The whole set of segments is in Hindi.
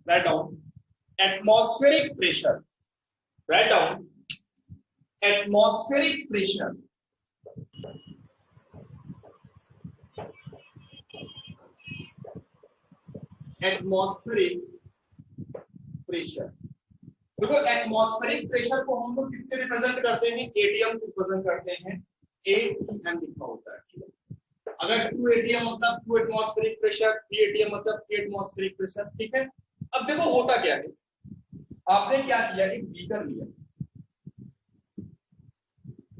Write down atmospheric pressure, write down atmospheric pressure, atmospheric pressure. देखो एटमॉस्फेरिक प्रेशर को हम लोग किससे रिप्रेजेंट करते हैं, एटीएम से रिप्रेजेंट करते हैं, एटीएम लिखा होता है। अगर 2 एटीएम मतलब 2 एटमॉस्फेरिक प्रेशर, 3 एटीएम मतलब 3 एटमॉस्फेरिक प्रेशर, ठीक है। अब देखो होता क्या है, आपने क्या किया, एक बीकर लिया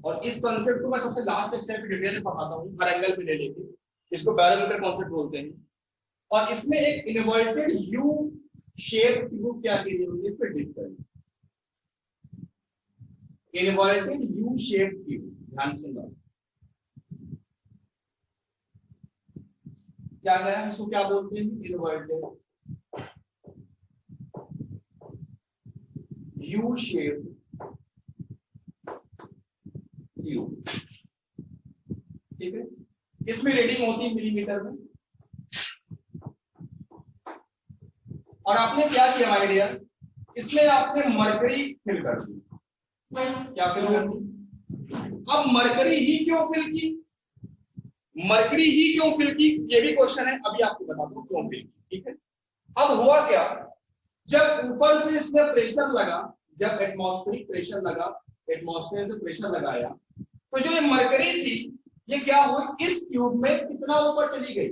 और इस कॉन्सेप्ट को मैं सबसे लास्ट लेक्चर में डिटेल में पढ़ाता हूँ, हर एंगल पे ले लेके, इसको बैरोमीटर कॉन्सेप्ट बोलते हैं। और इसमें एक इनवर्टेड यू शेप ट्यूब क्या की होगी, इस पे डिप करेंगे, इनवर्टेड यू शेप ट्यूब, ध्यान से सुनो क्या गया, इसको क्या बोलते हैं, इनवर्टेड यू शेप ट्यूब, ठीक है। इसमें रीडिंग होती है मिलीमीटर में। और आपने क्या किया आइडिया, इसमें आपने मरकरी फिल कर दी, क्या फिल कर दी। अब मरकरी ही क्यों फिल की, मरकरी ही क्यों फिल की, ये भी क्वेश्चन है, अभी आपको बता दूं क्यों फिल की, ठीक है। अब हुआ क्या, जब ऊपर से इसमें प्रेशर लगा, जब एटमॉस्फेरिक प्रेशर लगा, एटमॉस्फेयर से प्रेशर लगाया, तो जो ये मरकरी थी ये क्या हुई, इस ट्यूब में कितना ऊपर चली गई,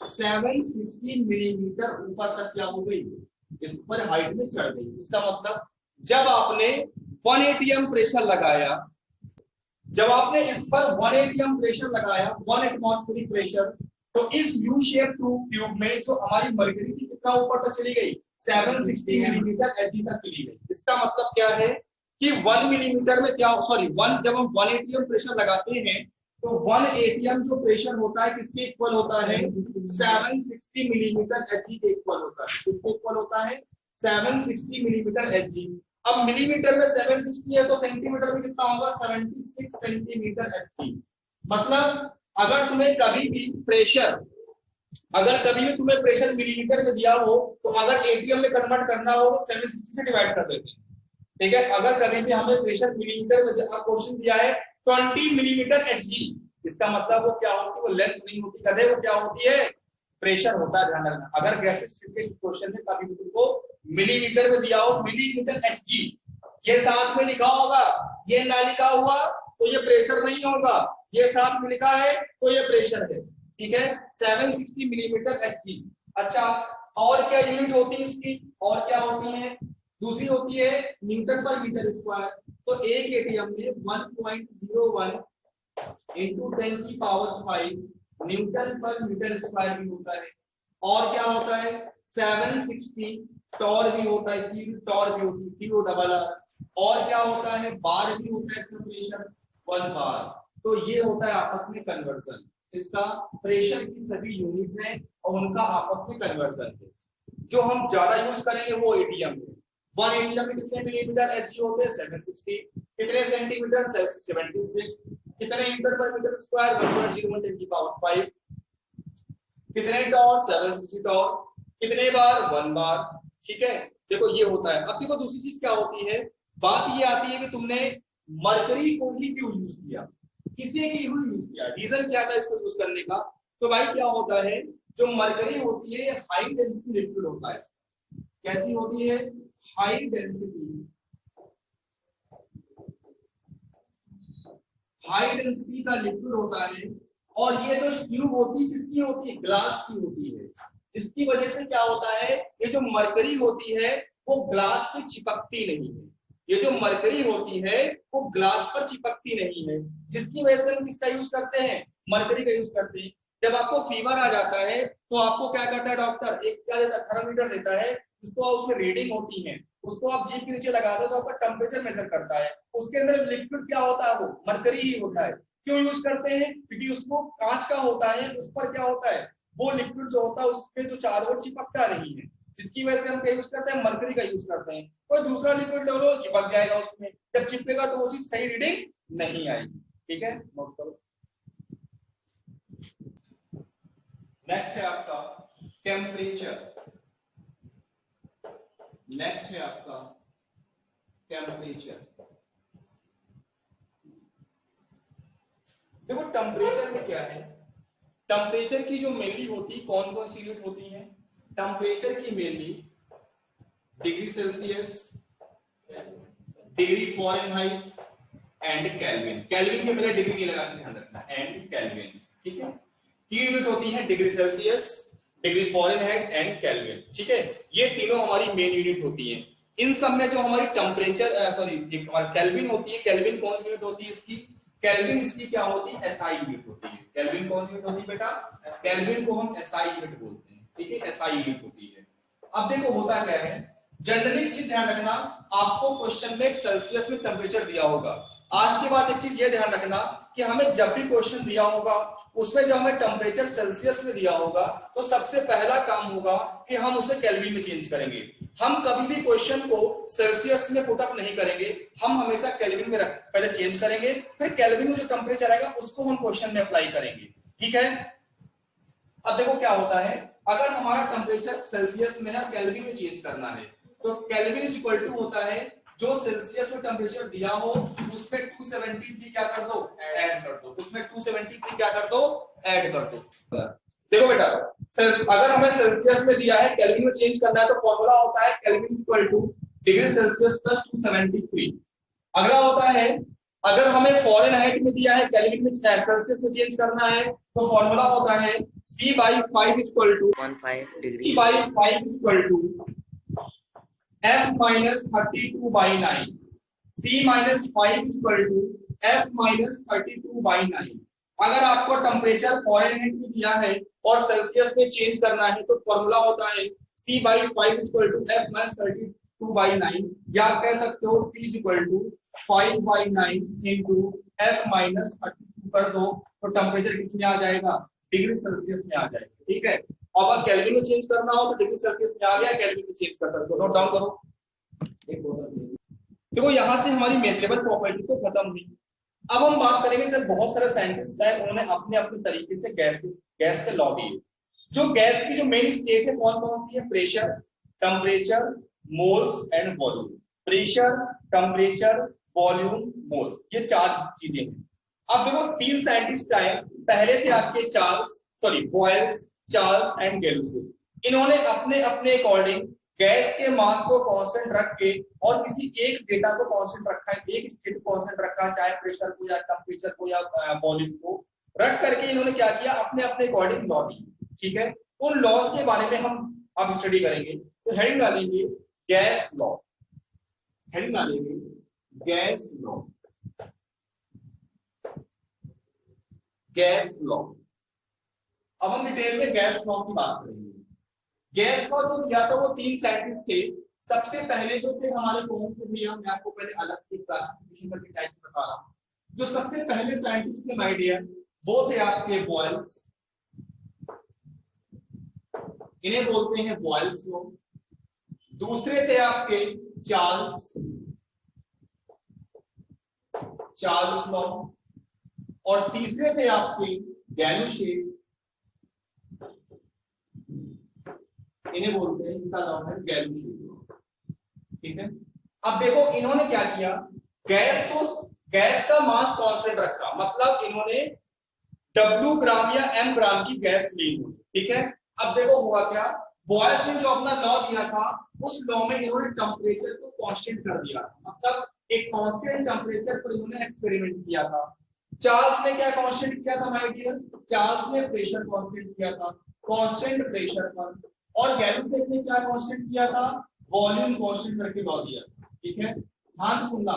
760 मिलीमीटर ऊपर तक क्या हो गई, इस पर हाइट में चढ़ गई। इसका मतलब जब आपने 1 एटीएम प्रेशर लगाया, जब आपने इस पर 1 एटीएम प्रेशर लगाया, 1 एटमॉस्फेरिक प्रेशर, तो इस यू शेप ट्यूब में जो हमारी मरकरी थी कितना ऊपर तक चली गई, 760 मिलीमीटर एचजी तक चली गई। इसका मतलब क्या है कि 1 मिलीमीटर में क्या, सॉरी 1, जब हम 1 एटीएम प्रेशर लगाते हैं तो 1 एटीएम जो प्रेशर होता है किसके इक्वल होता है, 760 मिलीमीटर एचजी के इक्वल होता है। किसके इक्वल होता है, 760 मिलीमीटर एचजी। अब मिलीमीटर में 760 है तो सेंटीमीटर में कितना होगा, 76 सेंटीमीटर एचजी। मतलब अगर तुम्हें कभी भी प्रेशर, अगर कभी भी तुम्हें प्रेशर मिलीमीटर में दिया हो तो अगर एटीएम में कन्वर्ट करना हो तो 760 से डिवाइड कर देते हैं, ठीक है। अगर कभी भी हमें प्रेशर मिलीमीटर में क्वेश्चन दिया है 20 मिलीमीटर एचजी, इसका मतलब वो क्या होती है, वो लेंथ नहीं होती कदे, वो क्या होती है, प्रेशर होता है, ध्यान रखना। अगर गैसेस के क्वेश्चन में कभी भी तुमको मिलीमीटर में दिया हो, मिलीमीटर एचजी, ये साथ में लिखा होगा, ये ना लिखा हुआ तो ये प्रेशर नहीं होगा, ये साथ में लिखा है तो ये प्रेशर है, ठीक है। 760 मिलीमीटर एचजी। अच्छा और क्या यूनिट होती है इसकी, और क्या होती है, दूसरी होती है न्यूटन पर मीटर स्क्वायर। तो एक एटीएम में 1.01 इंटू 10 की पावर 5 न्यूटन पर मीटर स्क्वायर भी होता है। और क्या होता है, 760 टॉर भी होता है, टॉर भी होती है, टीओ डबल आर। और क्या होता है, बार भी होता है, इसका प्रेशर 1 बार। तो ये होता है आपस में कन्वर्जन, इसका प्रेशर की सभी यूनिट है और उनका आपस में कन्वर्जन है। जो हम ज्यादा यूज करेंगे वो एटीएम है। 1 एटीएम में कितने मिलीमीटर एचजी होते हैं, 760। कितने सेंटीमीटर, 76। कितने मीटर पर मीटर स्क्वायर, 1.01 10 की पावर 5। कितने टॉर, 760 टॉर। कितने बार, 1 बार, ठीक है। देखो ये होता है। अब देखो दूसरी चीज क्या होती है, बात ये आती है कि तुमने मरकरी को ही क्यों यूज किया, किसे क्यों यूज किया, रीजन क्या था इसको यूज करने का। तो भाई क्या होता है, जो मरकरी होती है हाई डेंसिटी लिक्विड होता है। कैसी होती है, हाई डेंसिटी, हाई डेंसिटी का लिक्विड होता है। और ये जो ट्यूब होती है किसकी होती है, ग्लास की होती है, जिसकी वजह से क्या होता है, ये जो मरकरी होती है वो ग्लास पे चिपकती नहीं है। ये जो मरकरी होती है वो ग्लास पर चिपकती नहीं है, जिसकी वजह से हम किसका यूज करते हैं, मरकरी का यूज करते हैं। जब आपको फीवर आ जाता है तो आपको क्या करता है डॉक्टर, एक क्या देता है, थर्मामीटर देता है, जिसको उसमें रीडिंग होती है, उसको आप जीभ के नीचे लगा दो तो आपका टेम्परेचर मेजर करता है। उसके अंदर लिक्विड क्या होता है, वो मरकरी ही होता है। क्यों यूज करते हैं, क्योंकि उसको कांच का होता है, उस पर क्या होता है, वो लिक्विड जो होता है उस पे जो चारों ओर चिपकता नहीं है, जिसकी वजह से हम क्या यूज करते हैं, मरकरी का यूज करते हैं। कोई दूसरा लिक्विड ले लो चिपक जाएगा उसमें, जब चिपकेगा तो वो चीज सही रीडिंग नहीं आएगी, ठीक है। नोट करो। नेक्स्ट है आपका टेम्परेचर। नेक्स्ट है आपका टेम्परेचर। देखो टेम्परेचर में क्या है, टेम्परेचर की जो मेनली होती है, कौन कौन सी यूनिट होती है टेम्परेचर की? Mainly degree Celsius, degree Fahrenheit and kelvin. Kelvin के पहले डिग्री नहीं लगा के ध्यान रखना, एंड केल्विन, ठीक है। तीन यूनिट होती है, degree Celsius, degree Fahrenheit and kelvin, ठीक है। ये तीनों हमारी मेन यूनिट होती हैं। इन सब में जो हमारी टेम्परेचर सॉरी केल्विन होती है, केल्विन कौन सी यूनिट होती है इसकी? केल्विन इसकी क्या होती है? एसआई यूनिट होती है। केल्विन कौन सी यूनिट होती है बेटा? केल्विन को हम एसआई यूनिट बोलते हैं, ठीक है, एसआई यूनिट होती है। अब देखो होता क्या है, जनरली एक चीज ध्यान रखना, आपको क्वेश्चन में सेल्सियस में टेम्परेचर दिया होगा। आज के बाद एक चीज ये ध्यान रखना कि हमें जब भी क्वेश्चन दिया होगा उसमें जब हमें टेम्परेचर सेल्सियस में दिया होगा तो सबसे पहला काम होगा कि हम उसे केल्विन में चेंज करेंगे। हम कभी भी क्वेश्चन को सेल्सियस में पुट अप नहीं करेंगे, हम हमेशा केल्विन में पहले चेंज करेंगे, फिर केल्विन में जो टेम्परेचर आएगा उसको हम क्वेश्चन में अप्लाई करेंगे, ठीक है। अब देखो क्या होता है, अगर हमारा टेम्परेचर सेल्सियस में है, केल्विन में चेंज करना है, तो केल्विन इज इक्वल टू होता है जो सेल्सियस में टेम्परेचर दिया हो उसमें 273 क्या कर दो? ऐड कर दो। उसमें 273 क्या कर दो? ऐड कर दो। देखो बेटा, अगर हमें सेल्सियस में दिया है, केल्विन में चेंज करना है, तो फॉर्मूला होता है kelvin equal two degree Celsius plus 273। अगला होता है, अगर हमें फ़ारेनहाइट में दिया है, केल्विन में सेल्सियस में चेंज करना है, तो फॉर्मूला होता है C/5 इक्वल टू 15 डिग्री, C/5 equal to F minus 32/9, C minus 5 equal to F minus 32/9। अगर आपको टेम्परेचर फ़ारेनहाइट में दिया है और सेल्सियस में चेंज करना है तो फॉर्मूला होता है C/5 equal to F minus 32/9, या कह सकते हो C equal to 5/9 into F minus 32 कर दो तो टेम्परेचर किसमें आ जाएगा? डिग्री सेल्सियस में आ जाएगा, ठीक है। अब केल्विन में चेंज करना हो तो डिग्री सेल्सियस में आ गया, केल्विन में चेंज कर सकते हो, नोट डाउन करो। देखो यहां से हमारी मेजरेबल प्रॉपर्टी तो खत्म हुई। अब हम बात करेंगे सर, बहुत सारे साइंटिस्ट हैं, उन्होंने अपने अपने तरीके से गैस के लॉ दिए। जो गैस की जो मेन स्टेट है कौन कौन सी है? Pressure, temperature, moles and volume. Pressure, temperature, volume, moles, ये चार चीजें हैं। अब देखो तीन साइंटिस्ट आए, पहले थे आपके बॉयल्स, चार्ल्स एंड गैल्यूसेन। इन्होंने अपने अपने अकॉर्डिंग गैस के मास को कांस्टेंट रख के और किसी एक डेटा को कांस्टेंट रखा है, एक स्टेट को कांस्टेंट रखा है, चाहे प्रेशर को या टेम्परेचर को या वॉल्यूम को रख करके इन्होंने क्या किया? अपने अपने अकॉर्डिंग लॉ दी, ठीक है। उन लॉज के बारे में हम अब स्टडी करेंगे। तो हेडिंग डालेंगे गैस लॉ, हेडिंग डालेंगे गैस लॉ, गैस लॉ। अब हम डिटेल में गैस लॉ की बात करेंगे। गैस लॉ जो दिया था वो तीन साइंटिस्ट थे। सबसे पहले जो थे हमारे कौन थे भैया, मैं आपको पहले अलग एक क्लासिफिकेशन करके टाइप बता रहा हूँ। जो सबसे पहले साइंटिस्ट थे माय डियर, वो थे आपके बॉयल्स, इन्हें बोलते हैं बॉयल्स लॉ। दूसरे थे आपके चार्ल्स लॉ, और तीसरे थे आपके गैल्यूसेन, इन्हें बोलते हैं, इनका नाम है गैल्यूसेन लॉ, ठीक है। अब देखो इन्होंने क्या किया, गैस का मास कांस्टेंट रखा, मतलब इन्होंने W ग्राम या M ग्राम की गैस ली, ठीक है। अब देखो हुआ क्या, बॉयल्स ने जो अपना लॉ दिया था उस लॉ में इन्होंने टेम्परेचर को कांस्टेंट कर दिया, मतलब एक कांस्टेंट टेम्परेचर पर इन्होंने एक्सपेरिमेंट किया था। चार्ल्स ने क्या कांस्टेंट किया था माय डियर? चार्ल्स ने प्रेशर कांस्टेंट किया था, कांस्टेंट प्रेशर पर। और गैल्यूसेन ने क्या कांस्टेंट किया था? वॉल्यूम कांस्टेंट करके लॉ दिया, ठीक है। ध्यान से सुनना,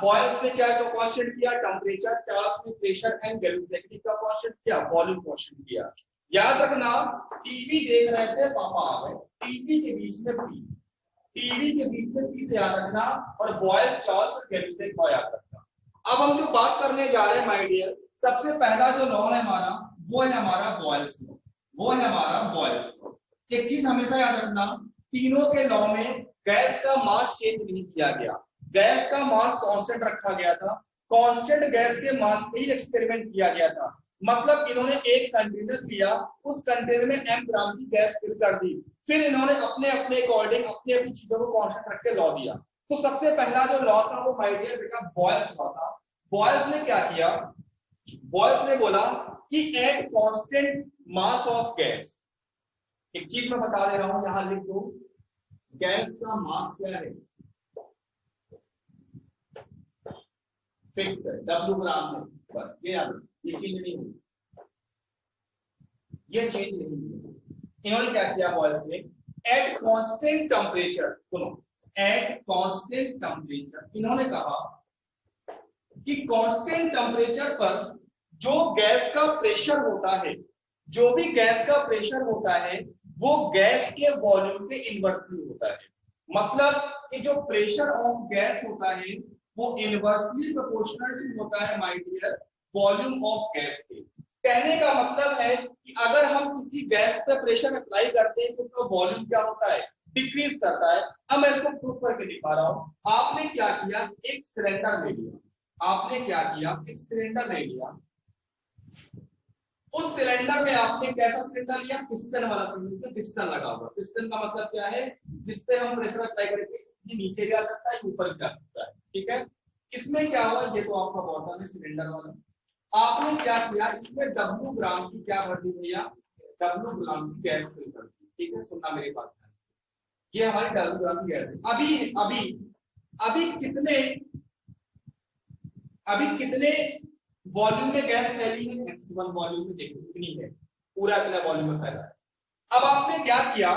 बॉयल्स ने क्या कांस्टेंट किया? टेम्परेचर। चार्ल्स ने प्रेशर एंड गैल्यूसेन ने क्या कांस्टेंट किया? वॉल्यूम कांस्टेंट किया। याद रखना, टीवी देख रहे थे, पापा आ गए, टीवी के बीच में पी, टीवी के बीच में पी से याद रखना, और बॉयल, चार्ल्स और गैल्यूसेन को याद रखना। अब हम जो बात करने जा रहे हैं माय डियर, सबसे पहला जो लॉ है हमारा, वो है हमारा बॉयल्स लॉ, वो है हमारा बॉयल्स लॉ। एक चीज हमेशा याद रखना, तीनों के लॉ में गैस का मास चेंज नहीं किया गया, गैस का मास कांस्टेंट रखा गया था, कांस्टेंट गैस के मास पे ही एक्सपेरिमेंट किया गया था। मतलब इन्होंने एक कंटेनर लिया, उस कंटेनर में M ग्राम की गैस फिल कर दी, फिर इन्होंने अपने अपने अकॉर्डिंग अपनी अपनी चीजों को कांस्टेंट रख के लॉ दिया। तो सबसे पहला जो लॉ था वो माय डियर बेटा बॉयल्स लॉ था। बॉयल्स ने क्या किया, बॉयल्स ने बोला कि at constant mass of gas, एक चीज मैं बता दे रहा हूं यहां लिख दो, गैस का मास क्या है, फिक्स है, W ग्राम है, बस ये याद रखो, ये चीज नहीं हुई, ये चेंज नहीं हुई। इन्होंने क्या किया बॉयल्स ने, एट कांस्टेंट टेम्परेचर, सुनो, एट कांस्टेंट टेम्परेचर इन्होंने कहा कि कांस्टेंट टेम्परेचर पर जो गैस का प्रेशर होता है, जो भी गैस का प्रेशर होता है वो गैस के वॉल्यूम के इनवर्सली होता है। मतलब कि जो प्रेशर ऑफ गैस होता है वो इनवर्सली प्रोपोर्शनल होता है my dear volume of gas के। कहने का मतलब है कि अगर हम किसी गैस पे प्रेशर अप्लाई करते हैं तो उसका वॉल्यूम क्या होता है, डिक्रीज करता है। अब मैं इसको प्रूफ करके दिखा रहा हूं। आपने क्या किया, एक सिलेंडर ले लिया, आपने क्या किया, एक सिलेंडर ले लिया, उस सिलेंडर में आपने कैसा सिलेंडर लिया, पिस्टन वाला सिलेंडर, पिस्टन लगा हुआ। पिस्टन का मतलब क्या है, जिसपे हम प्रेशर अप्लाई करेंगे ये नीचे जा सकता है, ऊपर जा सकता है, ठीक है। इसमें क्या हुआ, ये तो आपका बॉटल है सिलेंडर वाला, आपने क्या किया, इसमें W ग्राम की क्या भर दी भैया, W ग्राम की गैस फिल कर दी, ठीक है। सुनना मेरी बात ध्यान से, ये हमारी W ग्राम की गैस है। अभी अभी अभी कितने वॉल्यूम में गैस फैली है, मैक्सिमम वॉल्यूम में, देखो कितनी है, पूरा इतना वॉल्यूम में फैला है। अब आपने क्या किया,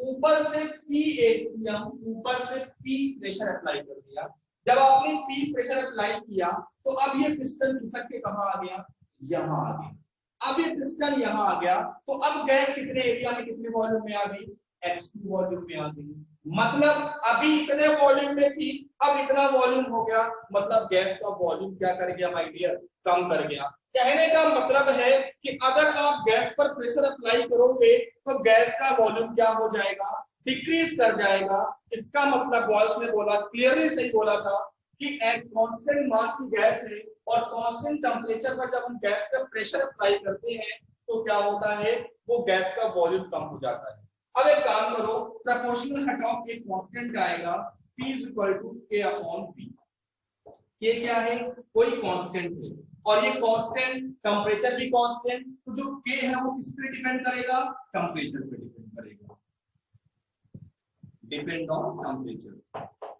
ऊपर से P एटीएम, ऊपर से P प्रेशर अप्लाई कर दिया। जब आपने P प्रेशर अप्लाई किया तो अब ये पिस्टन खिसक के कहां आ गया, यहां आ गया। अब ये पिस्टन यहां आ गया तो अब गैस कितने एरिया में, कितने वॉल्यूम में आ गई, X2 वॉल्यूम में आ गई। मतलब अभी इतने वॉल्यूम में थी, अब इतना वॉल्यूम हो गया, मतलब गैस का वॉल्यूम क्या कर गया माय डियर, कम कर गया। कहने का मतलब है कि अगर आप गैस पर प्रेशर अप्लाई करोगे तो गैस का वॉल्यूम क्या हो जाएगा, डिक्रीज कर जाएगा। इसका मतलब बॉयल्स ने बोला, क्लियरली सही बोला था कि एट कांस्टेंट मास की गैस है और कांस्टेंट टेम्परेचर पर जब हम गैस पर प्रेशर अप्लाई करते हैं तो क्या होता है, वो गैस का वॉल्यूम कम हो जाता है। अब एक काम करो, प्रोपोर्शनल हटाओ, एक कांस्टेंट आएगा P = K/P। ये क्या है, कोई कांस्टेंट है और ये कांस्टेंट टेम्परेचर भी कांस्टेंट, तो जो K है वो किस पे डिपेंड करेगा, टेम्परेचर पे डिपेंड करेगा, डिपेंड ऑन टेम्परेचर।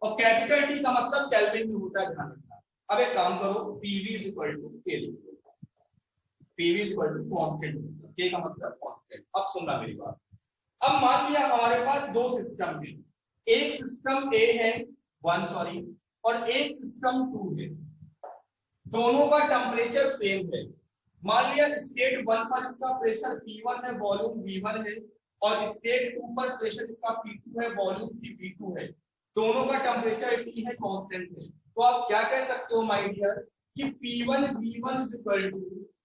और कैपिटल T का मतलब केल्विन में होता है, ध्यान रखना। अब एक काम करो, PV = K लिखो, PV = कांस्टेंट, K का मतलब कांस्टेंट। अब सुनना मेरी बात, अब मान लिया हमारे पास दो सिस्टम है, एक सिस्टम A है 1 सॉरी और एक सिस्टम 2 है, दोनों का टेम्परेचर सेम है। मान लिया स्टेट 1 पर इसका प्रेशर P1 है, वॉल्यूम V1 है, और स्टेट 2 पर प्रेशर इसका P2 है, वॉल्यूम V2 है। दोनों का टेम्परेचर T है, कांस्टेंट है। तो आप क्या कह सकते हो माय डियर कि P1 V1 =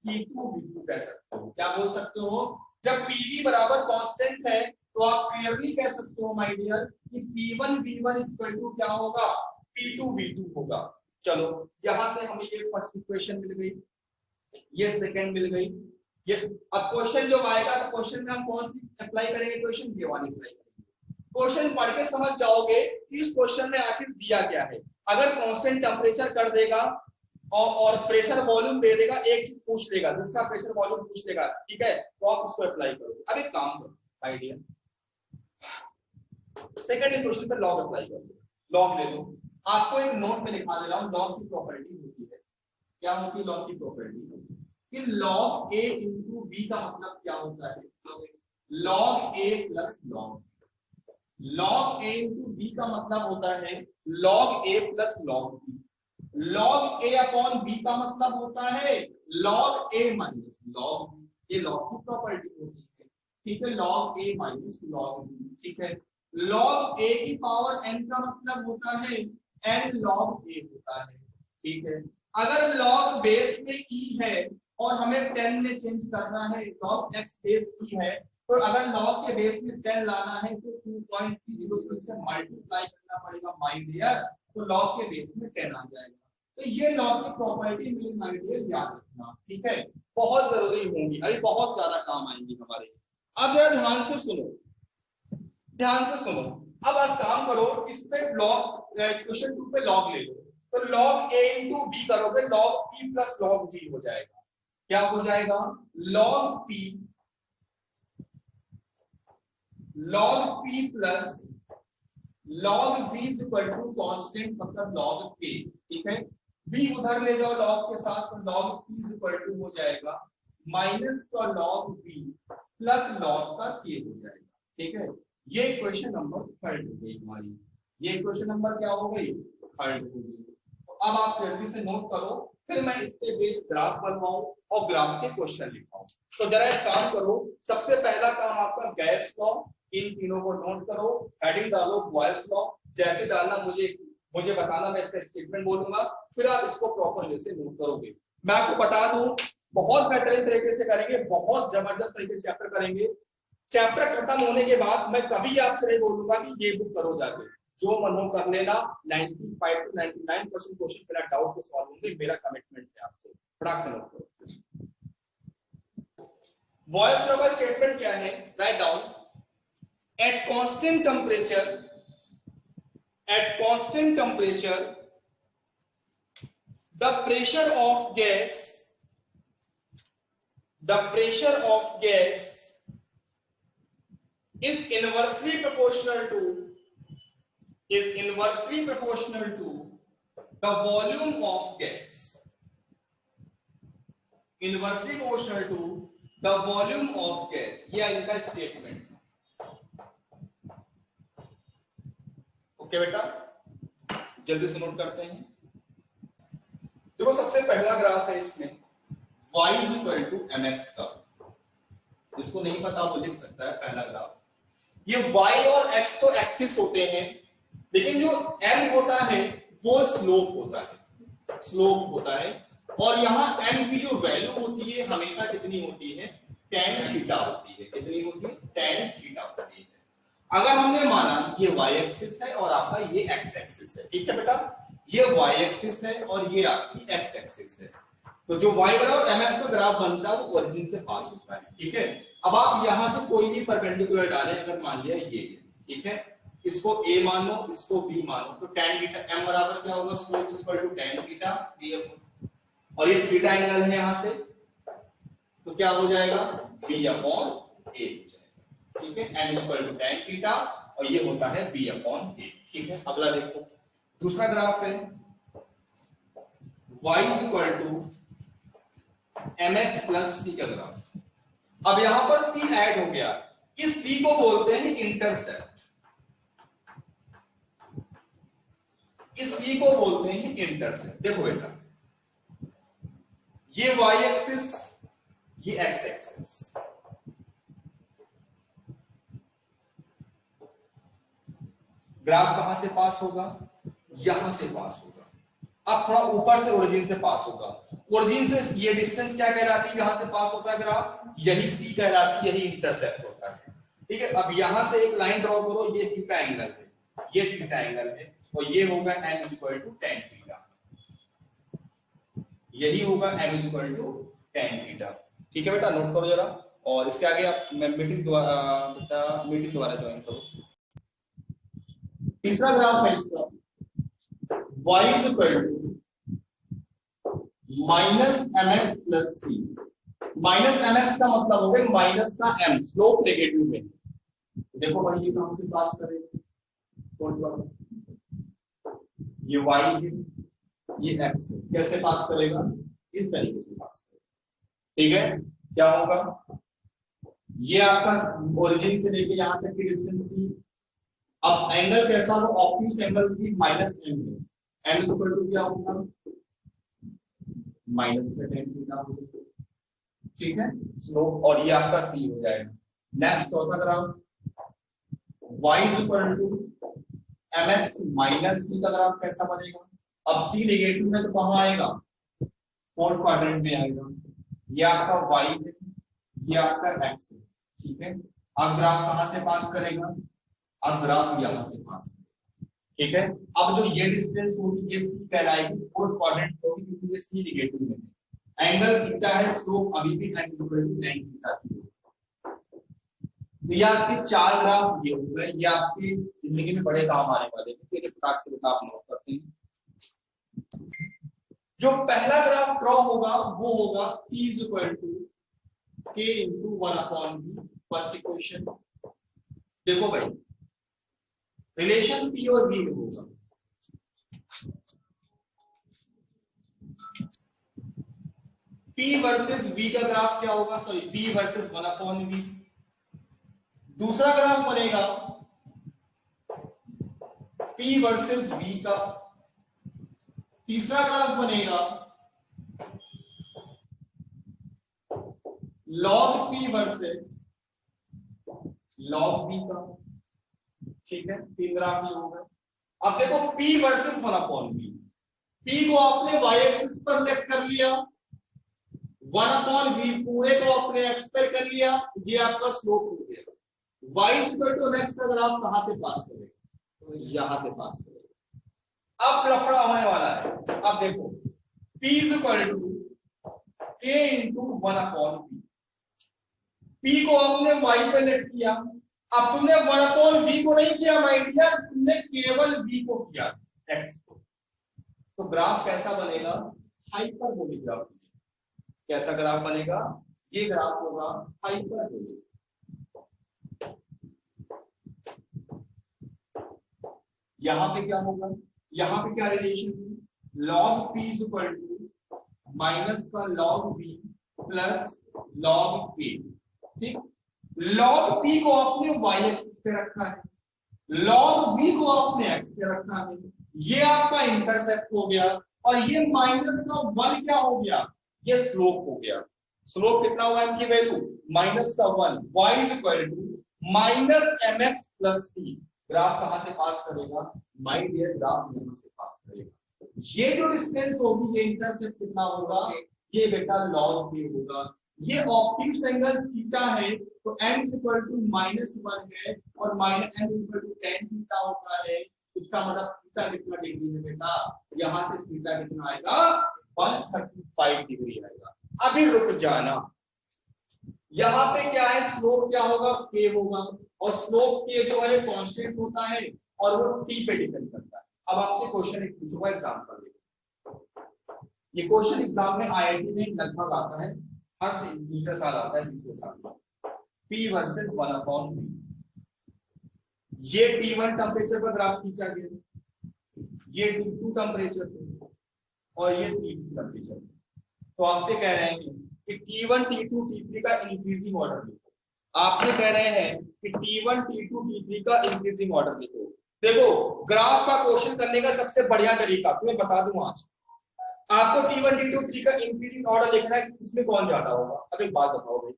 P2 V2 कह सकते हो। क्या बोल सकते हो, जब PV बराबर कांस्टेंट है तो आप क्लियरली कह सकते हो माय डियर कि P1 V1 = क्या होगा, P2 V2 होगा। चलो यहां से हमें ये फर्स्ट इक्वेशन मिल गई, ये सेकंड मिल गई। ये अब क्वेश्चन जो आएगा तो क्वेश्चन में हम कौन सी अप्लाई करेंगे, क्वेश्चन ये वाली अप्लाई करेंगे। क्वेश्चन पढ़ के समझ जाओगे कि इस क्वेश्चन में आखिर दिया क्या है। अगर कांस्टेंट टेम्परेचर कर देगा और प्रेशर वॉल्यूम दे देगा, एक चीज पूछ लेगा, दूसरा प्रेशर वॉल्यूम पूछ लेगा, ठीक है, तो आप इसको अप्लाई करोगे। अब एक काम करो आइडिया, सेकंड इक्वेशन पे लॉग अप्लाई कर दो, लॉग ले लो। आपको एक नोट में लिखा दे रहा हूं, लॉग की प्रॉपर्टी होती है, क्या होती है लॉग की प्रॉपर्टी, कि log a into b का मतलब क्या होता है, log a plus log a into b का मतलब होता है log a plus log b। log a upon b का मतलब होता है log a minus log b। ये log की प्रॉपर्टी होती है, ठीक है, log a minus log b, ठीक है। log a की पावर n का मतलब होता है n log a होता है, ठीक है। अगर log बेस में e है और हमें 10 में चेंज करना है, log x बेस e है, तो अगर log के बेस में 10 लाना है तो 2.30 से मल्टीप्लाई करना पड़ेगा माय डियर, तो log के बेस में 10 आ जाएगा। तो ये log की प्रॉपर्टी मेरे माय डियर याद रखना, ठीक है, बहुत जरूरी होंगी, अभी बहुत ज्यादा काम आएंगी हमारे। अब जरा ध्यान से सुनो, ध्यान से सुनो। अब आप काम करो, इस पे लॉग, क्वेश्चन 2 पे लॉग ले लो, तो लॉग ए इंटू बी करोगे, log P plus log V हो जाएगा। क्या हो जाएगा? Log P plus log V is equal to constant मतलब लॉग के। ठीक है, v उधर ले जाओ लॉग के साथ, तो log p is equal to हो जाएगा माइनस का लॉग v प्लस लॉग का k हो जाएगा। ठीक है, ये इक्वेशन नंबर 3 हो गई हमारी। ये इक्वेशन नंबर क्या हो गई? 3 हो गई। तो अब आप जल्दी से नोट करो, फिर मैं इस पे बेस्ड ग्राफ बनवाऊं और ग्राफ के क्वेश्चन लिखाऊं। तो जरा एक काम करो, सबसे पहला काम आपका गैस लॉ, इन तीनों को नोट करो, हेडिंग डालो बॉयल्स लॉ, जैसे डालना मुझे बताना, मैं इसका स्टेटमेंट बोलूंगा, फिर आप इसको प्रॉपर वे से नोट करोगे। मैं आपको बता दूं, बहुत बेहतरीन तरीके से करेंगे, बहुत जबरदस्त तरीके से चैप्टर करेंगे। चैप्टर खत्म होने के बाद मैं कभी आपसे नहीं बोलूंगा कि ये बुक करो जाके, जो मन हो कर लेना। 95 to 99% क्वेश्चन बिना डाउट के सॉल्व होंगे, मेरा कमिटमेंट है आपसे। फटाक से नोट करो। बॉयल्स लॉ का स्टेटमेंट क्या है? Write down, at constant temperature the pressure of gas is inversely proportional to the volume of gas. Inversely proportional to the volume of gas, यह इनका स्टेटमेंट। ओके बेटा, जल्दी से नोट करते हैं। देखो, सबसे पहला ग्राफ है इसमें y is equal to mx का, जिसको नहीं पता वो लिख सकता है पहला ग्राफ। ये y और x तो एक्सिस होते हैं, लेकिन जो m होता है वो स्लोप होता है। और यहाँ m की जो वैल्यू होती है हमेशा कितनी होती है? tan थीटा होती है। कितनी होती है? tan थीटा होती है। अगर हमने माना ये y एक्सिस है और आपका ये x एक्सिस है, ठीक है बेटा, ये y एक्सिस है और ये आपकी x एक्सिस है, तो जो y बराबर mx का ग्राफ बनता है वो ओरिजिन से पास होता है। ठीक है, अब आप यहां से कोई भी परपेंडिकुलर डालें, अगर मान लिया ये, ठीक है, इसको a मान लो, इसको b मान लो, तो tan थीटा m बराबर क्या होगा? Slope is equal to tan theta b, और ये थीटा एंगल है यहां से, तो क्या हो जाएगा? b अपॉन a हो जाएगा। ठीक है, m is equal to tan theta और ये होता है b अपॉन a। ठीक है, अगला देखो, दूसरा ग्राफ है y is equal to mx plus c का ग्राफ। अब यहां पर c ऐड हो गया, इस c को बोलते हैं इंटरसेप्ट, देखो बेटा, ये y एक्सिस, ये x एक्सिस, ग्राफ कहां से पास होगा? यहां से पास होगा। अब थोड़ा ऊपर से ओरिजिन से पास होगा। ओरिजिन से ये डिस्टेंस क्या कहलाती है? यहां से पास होता है ग्राफ, यही c कहलाती है, यही इंटरसेप्ट होता है। ठीक है, अब यहां से एक लाइन ड्रॉ करो, ये थीटा एंगल है, ये थीटा एंगल है, और ये होगा m is equal to tan theta, यही होगा m is equal to tan theta. ठीक है बेटा, नोट करो जरा, और इसके आगे आप मीटिंग द्वारा ज्वाइन करो। तीसरा ग्राफ है इसका y is equal to minus mx plus c। Minus mx का मतलब हो गया माइनस का m, स्लोप नेगेटिव में। देखो भाई, ये कहां से पास करेगा? ये y है, ये x है, कैसे पास करेगा? इस तरीके से पास करेगा। ठीक है, क्या होगा? ये आपका ओरिजिन से लेके यहां तक की डिस्टेंस c। अब एंगल कैसा हो? ऑब्ट्यूज एंगल की माइनस m है, m इज इक्वल टू क्या होगा? माइनस का tan थीटा होगा। ठीक है, स्लोप, और ये आपका c हो जाएगा। नेक्स्ट चौथा graph, y is equal to mx minus c का ग्राफ कैसा बनेगा? अब c नेगेटिव है तो कहां आएगा? फोर्थ क्वाड्रेंट में आएगा। ये आपका y है, ये आपका x है। ठीक है, अब ग्राफ कहां से पास करेगा? अब ग्राफ यहां से पास करेगा। ठीक है, अब जो ये डिस्टेंस होगी ये c कहलाएगी, फोर्थ क्वाड्रेंट होगी, क्योंकि ये c नेगेटिव में है। एंगल थीटा है, स्लोप अभी भी m equal to tan theta. तो ये आपके 4 ग्राफ ये हो गए, ये आपकी जिंदगी में बड़े काम आने वाले हैं, तो फटाक से आप नोट करते हैं। जो पहला ग्राफ ड्रॉ होगा वो होगा P is equal to K into 1/V, first equation. देखो भाई रिलेशन P और V में होगा, P वर्सेस V का ग्राफ क्या होगा, सॉरी P वर्सेस 1/V। दूसरा ग्राफ बनेगा P वर्सेस V का। तीसरा ग्राफ बनेगा log P versus log V का। ठीक है, 3 ग्राफ ये हो गए। अब देखो P वर्सेस 1/V, P को आपने y एक्सिस पर लेट कर लिया, 1/V पूरे को अपने x पर कर लिया, ये आपका स्लोप हो गया। y इक्वल टू नेक्स्ट का ग्राफ कहां से पास करेगा, तो यहां से पास करेगा। अब लफड़ा होने वाला है। अब देखो P is equal to K into 1/V, P को हमने y पे लेट किया, अब तुमने 1/V को नहीं किया माइंड किया, तुमने केवल V को किया x को, तो ग्राफ कैसा बनेगा, हाइपरबोलिक ग्राफ। कैसा ग्राफ बनेगा, ये ग्राफ होगा हाइपरबोलिक। यहां पे क्या होगा, यहां पे क्या रिलेशन है, log P is equal to minus का log V plus log K। ठीक, log P को आपने y एक्सिस पे रखा है, log V को आपने x पे रखा है, ये आपका इंटरसेप्ट हो गया, और ये माइनस का 1 क्या हो गया, ये स्लोप हो गया। स्लोप कितना हुआ इनकी वैल्यू, माइनस का 1, y is equal to minus mx plus c। Graph कहां से पास करेगा, माइंड डियर ग्राफ यहां से पास करेगा। ये जो डिस्टेंस होगी, ये इंटरसेप्ट कितना होगा, ये बेटा log K होगा। ये ऑप्टिक्स एंगल थीटा है, तो n इज इक्वल टू -1 है, और minus n equal to tan theta होता है। इसका मतलब थीटा कितना डिग्री है बेटा, यहां से थीटा कितना आएगा, 135 डिग्री आएगा। अभी रुक जाना, यहाँ पे क्या है, स्लोप क्या होगा, K होगा, और स्लोप K जो है कांस्टेंट होता है, और वो T पे डिपेंड करता है। अब आपसे क्वेश्चन एक पूछूंगा एग्जांपल लेकर, ये क्वेश्चन एग्जाम में IIT में लगभग आता है, हर दूसरे साल आता है, तीसरे साल में। P वर्सेस 1/V, ये T1 टेम्परेचर पर ग्राफ खींचा गया, ये T2 टेम्परेचर पे, और ये T3 टेम्परेचर पे। तो आपसे कह रहे हैं कि T1 T2 T3 का इंक्रीजिंग ऑर्डर लिखो। आपसे कह रहे हैं कि T1 T2 T3 का इंक्रीजिंग ऑर्डर लिखो। देखो ग्राफ का क्वेश्चन करने का सबसे बढ़िया तरीका तुम्हें बता दूं आज, आपको T1 T2 T3 का इंक्रीजिंग ऑर्डर लिखना है, इसमें कौन ज्यादा होगा। अब एक बात बताओ भाई,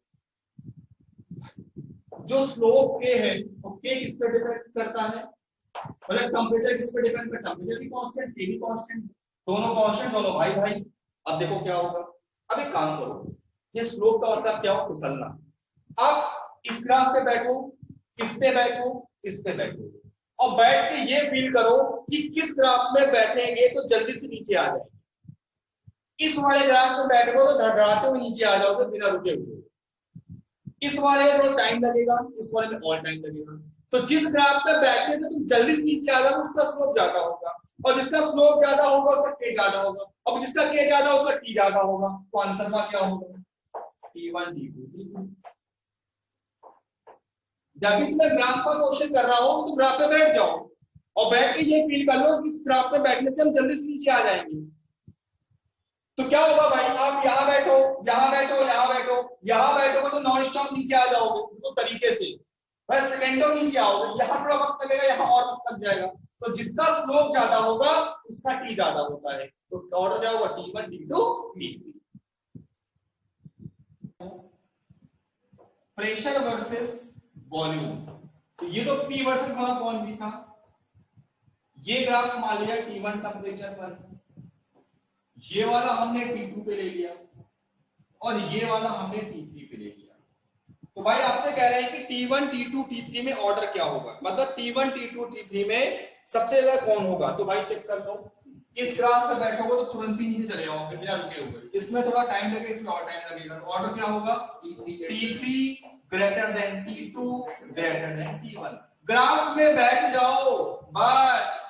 जो स्लोप K है वो K किस पे डिपेंड करता है, मतलब टेम्परेचर किस पे डिपेंड करता है, टेम्परेचर भी कांस्टेंट, K भी कांस्टेंट, दोनों कांस्टेंट, दोनों भाई भाई। अब देखो क्या होगा, अब एक काम करो, ये स्लोप का मतलब क्या हो, फिसलना। अब इस ग्राफ पे बैठो, इस पे बैठो, इस पे बैठो, और बैठ के ये फील करो कि किस ग्राफ में बैठेंगे तो जल्दी से नीचे आ जाएंगे। इस वाले ग्राफ में बैठोगे तो धड़धड़ाते हुए नीचे आ जाओगे बिना रुके हुए, इस वाले में थोड़ा टाइम लगेगा, इस वाले में और टाइम लगेगा। तो जिस ग्राफ पे बैठने से तुम जल्दी से नीचे आ जाओगे उसका स्लोप ज्यादा होगा, और जिसका स्लोप ज्यादा होगा उसका K ज्यादा होगा, और जिसका K ज्यादा होगा T ज्यादा होगा। तो आंसर में क्या होगा, T1 T2 T3। जब भी तुम्हें ग्राफ का क्वेश्चन कर रहा हो तो ग्राफ पे बैठ जाओ, और बैठ के ये फील कर लो कि इस ग्राफ पे बैठने से हम जल्दी से नीचे आ जाएंगे। तो क्या होगा भाई, आप यहाँ बैठो, यहाँ बैठो, यहाँ बैठो, यहाँ बैठोगे तो नॉन स्टॉप नीचे आ जाओगे तो तरीके से, बस सेकेंडों नीचे आओगे। यहाँ थोड़ा वक्त लगेगा, यहाँ और वक्त लग जाएगा। तो जिसका स्लोप ज्यादा होगा उसका T ज्यादा होता है, तो ऑर्डर क्या होगा, T1 T2 T3। Pressure versus volume, तो ये तो P वर्सेस V था। ये ग्राफ मान लिया T1 टेम्परेचर पर, ये वाला हमने T2 पे ले लिया, और ये वाला हमने T3 पे ले लिया। तो भाई आपसे कह रहे हैं कि T1 T2 T3 में ऑर्डर क्या होगा, मतलब T1 T2 T3 में सबसे ज्यादा कौन होगा। तो भाई चेक कर लो, इस ग्राफ पे बैठोगे तो तुरंत ही नीचे चले जाओगे बिना रुके हुए, इसमें थोड़ा टाइम लगेगा, इसमें और टाइम लगेगा। तो ऑर्डर क्या होगा, T3 greater than T2 greater than T1। Graph में बैठ जाओ बस,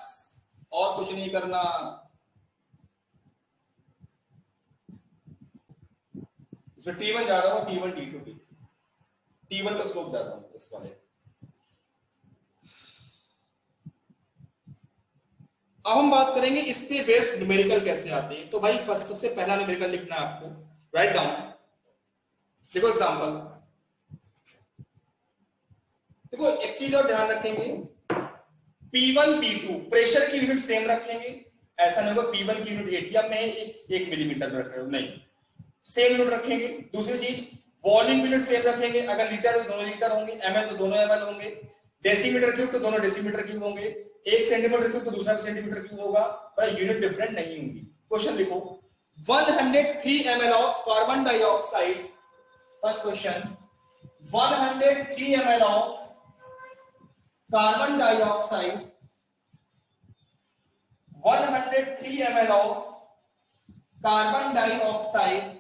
और कुछ नहीं करना। इसमें T1 ज्यादा हो, T1 T2 T1 का स्लोप ज्यादा हो इस वाले। अब हम बात करेंगे इस पे बेस्ड न्यूमेरिकल कैसे आते हैं। तो भाई फर्स्ट सबसे पहला न्यूमेरिकल लिखना है आपको, राइट डाउन। देखो एग्जांपल, देखो एक चीज और ध्यान रखेंगे, P1 P2 प्रेशर की यूनिट सेम रखेंगे। ऐसा नहीं होगा P1 की यूनिट एटीएम में एक मिलीमीटर में रख रहे हो, नहीं, सेम यूनिट रखेंगे। दूसरी चीज, वॉल्यूम यूनिट सेम रखेंगे। अगर लीटर तो दोनों लीटर होंगे, ml तो दोनों ml होंगे, डेसीमीटर क्यूब तो दोनों डेसीमीटर क्यूब होंगे, एक सेंटीमीटर क्यूब तो दूसरा सेंटीमीटर क्यूब होगा, पर यूनिट डिफरेंट नहीं होंगी। क्वेश्चन लिखो, 103 ml of carbon dioxide, first question, 103 ml of carbon dioxide, 103 ml of carbon dioxide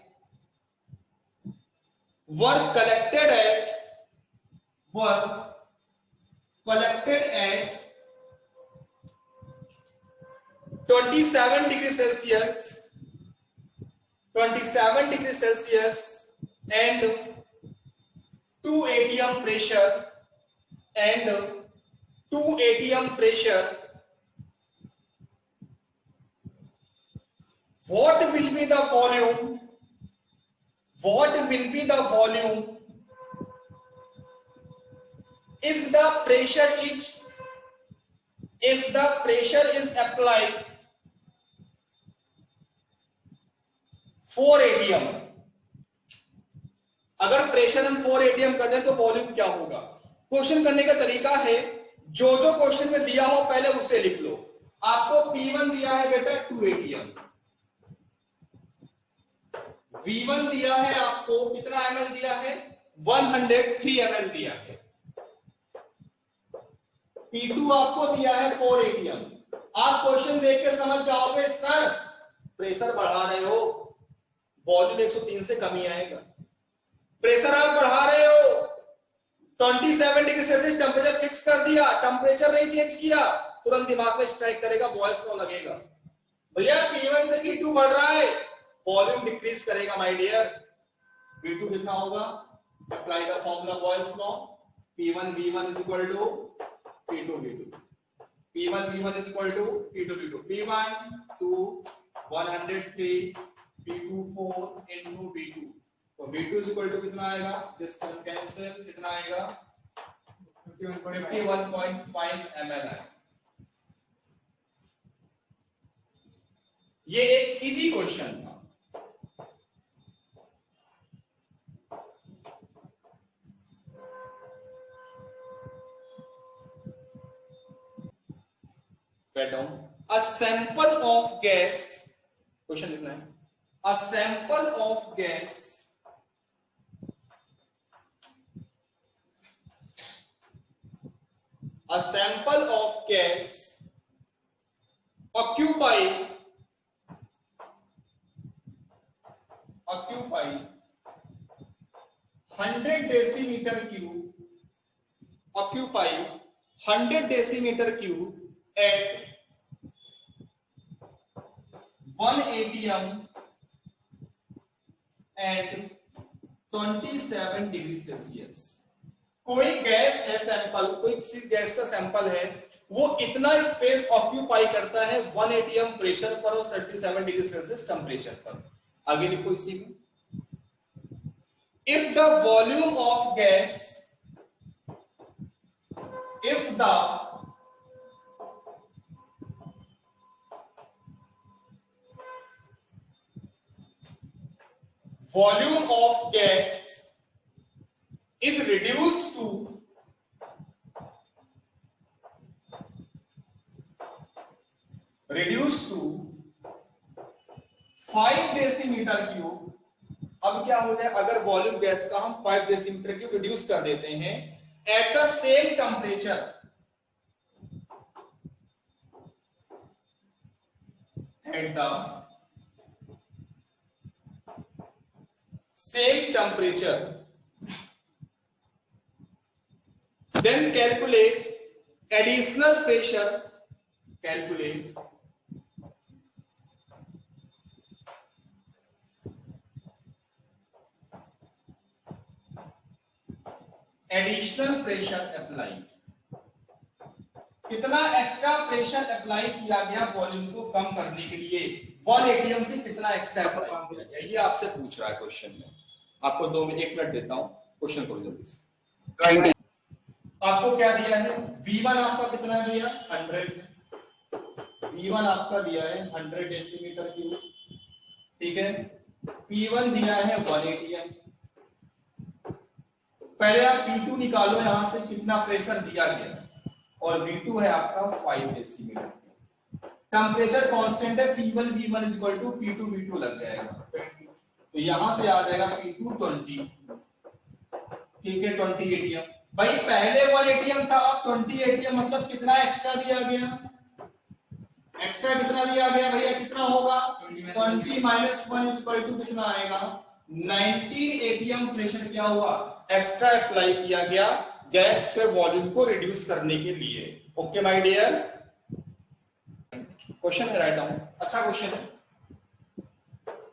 were collected at 27 degrees Celsius, 27 degrees Celsius and 2 atm pressure, and 2 atm pressure. What will be the volume? What will be the volume if the pressure is applied 4 atm? अगर प्रेशर हम 4 atm कर दें तो वॉल्यूम क्या होगा? क्वेश्चन करने का तरीका है, जो जो क्वेश्चन में दिया हो पहले उससे लिख लो। आपको P1 दिया है बेटा 2 atm, V1 दिया है आपको कितना ml दिया है, 103 ml दिया है, P2 आपको दिया है 4 atm। आप क्वेश्चन देख के समझ जाओगे सर प्रेशर बढ़ा रहे हो, वॉल्यूम 103 से कम ही आएगा। प्रेशर आप बढ़ा रहे हो, 27 डिग्री सेल्सियस टेम्परेचर फिक्स कर दिया, टेम्परेचर नहीं चेंज किया, तुरंत दिमाग में स्ट्राइक करेगा, बॉयस लॉ लगेगा। भैया P1 से P2 बढ़ रहा है, वॉल्यूम डिक्रीज करेगा माय डियर। V2 कितना होगा, apply the formula boys law, P1 V1 is equal to P2 V2, P1 V1 is equal to P2 V2, P1 2 103 P2 4 into V2, तो V2 is equal to कितना आएगा, दिस कैन कैंसिल, कितना आएगा 51.5 ml है। ये एक इजी क्वेश्चन था। Write down, a sample of gas, question लिखना है, a sample of gas occupy 100 decimeter cube, occupy 100 decimeter cube at 1 atm and 27 degree Celsius. कोई गैस है सैंपल, कोई किसी गैस का सैंपल है, वो इतना स्पेस ऑक्यूपाई करता है 1 atm प्रेशर पर और 37 डिग्री सेल्सियस टेम्परेचर पर। आगे लिखो इसी को, if the volume of gas, if the volume of gas is reduced to 5 decimetre cube. अब क्या हो जाए, अगर वॉल्यूम गैस का हम 5 डेसीमीटर क्यूब रिड्यूस कर देते हैं at the same temperature, at the same temperature, then calculate additional pressure, calculate additional pressure apply. कितना एक्स्ट्रा प्रेशर अप्लाई किया गया वॉल्यूम को कम करने के लिए, 1 एटीएम से कितना एक्स्ट्रा अप्लाई किया गया, ये आपसे पूछ रहा है क्वेश्चन में। आपको 1 मिनट देता हूं, क्वेश्चन करो जल्दी से। आपको क्या दिया है, V1 आपका कितना दिया 100, V1 आपका दिया है 100 डेसीमीटर क्यूब, ठीक है। P1 दिया है 180। पहले आप P2 निकालो, यहां से कितना प्रेशर दिया गया, और V2 है आपका 5 डेसीमीटर। टेम्परेचर कांस्टेंट है, P1 V1 equal to P2 V2 लग जाएगा, तो यहां से आ जाएगा P2 20, ठीक है 20 एटीएम। भाई पहले 1 एटीएम था, अब 20 एटीएम, मतलब कितना एक्स्ट्रा दिया गया, एक्स्ट्रा कितना दिया गया भैया, कितना होगा 20 माइनस 1 इक्वल टू कितना आएगा 19 एटीएम प्रेशर क्या हुआ, एक्स्ट्रा अप्लाई किया गया गैस के वॉल्यूम को रिड्यूस करने के लिए। ओके माय डियर, क्वेश्चन है, राइट डाउन, अच्छा क्वेश्चन है,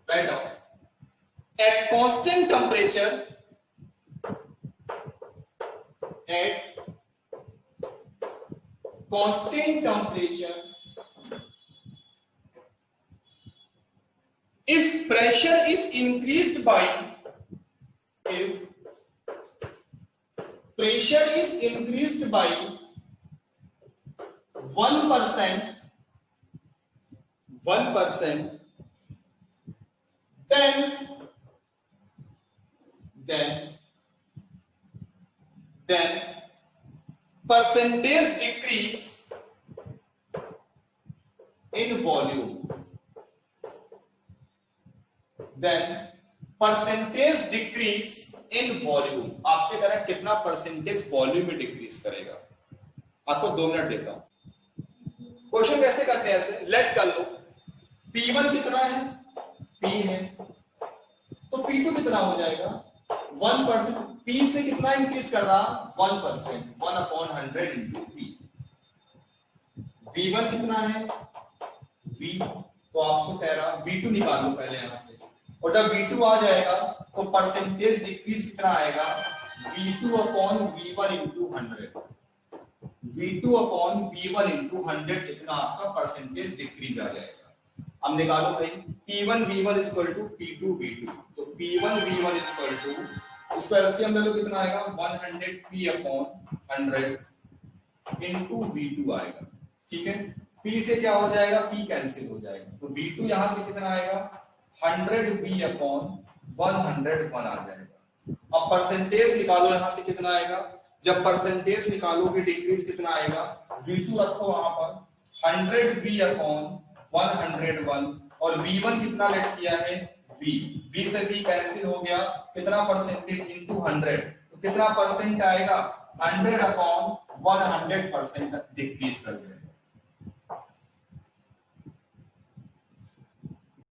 write down. At constant temperature, at constant temperature, if pressure is increased by, if pressure is increased by 1%, then percentage decrease in volume, then percentage decrease in volume, आपसे कह रहा है कितना परसेंटेज वॉल्यूम में डिक्रीज करेगा। आपको 2 मिनट देता हूं। क्वेश्चन कैसे करते हैं, ऐसे लेट कर लो, P1 कितना है, P है, तो P2 कितना हो जाएगा 1%, P से कितना इंक्रीज कर रहा 1%, 1/100 इंटू P। V1 कितना है V, तो आपसे कह रहा V2 निकाल लो पहले यहां से, और जब V2 आ जाएगा तो परसेंटेज डिक्रीज कितना आएगा V2/V1 इंटू 100, V2/V1 इंटू 100 कितना आपका परसेंटेज डिक्रीज आ जाएगा। अब निकालो भाई, P1 V1 equal to P2 V2, तो P1 V1 इक्वल टू, इसको एलसीएम ले लो, कितना आएगा 100P/100 इनटू V2 आएगा, ठीक है। P से क्या हो जाएगा, P कैंसिल हो जाएगा, तो V2 यहां से कितना आएगा 100V/101 आ जाएगा। अब परसेंटेज निकालो, यहां से कितना आएगा, जब परसेंटेज निकालोगे डिक्रीज कितना आएगा, V2 रखो वहां पर 100V/101, और V1 कितना लेट किया है V से V कैंसिल हो गया, कितना परसेंटेज इनटू 100, तो कितना परसेंट आएगा 100/100% डिक्रीज कर जाएगा।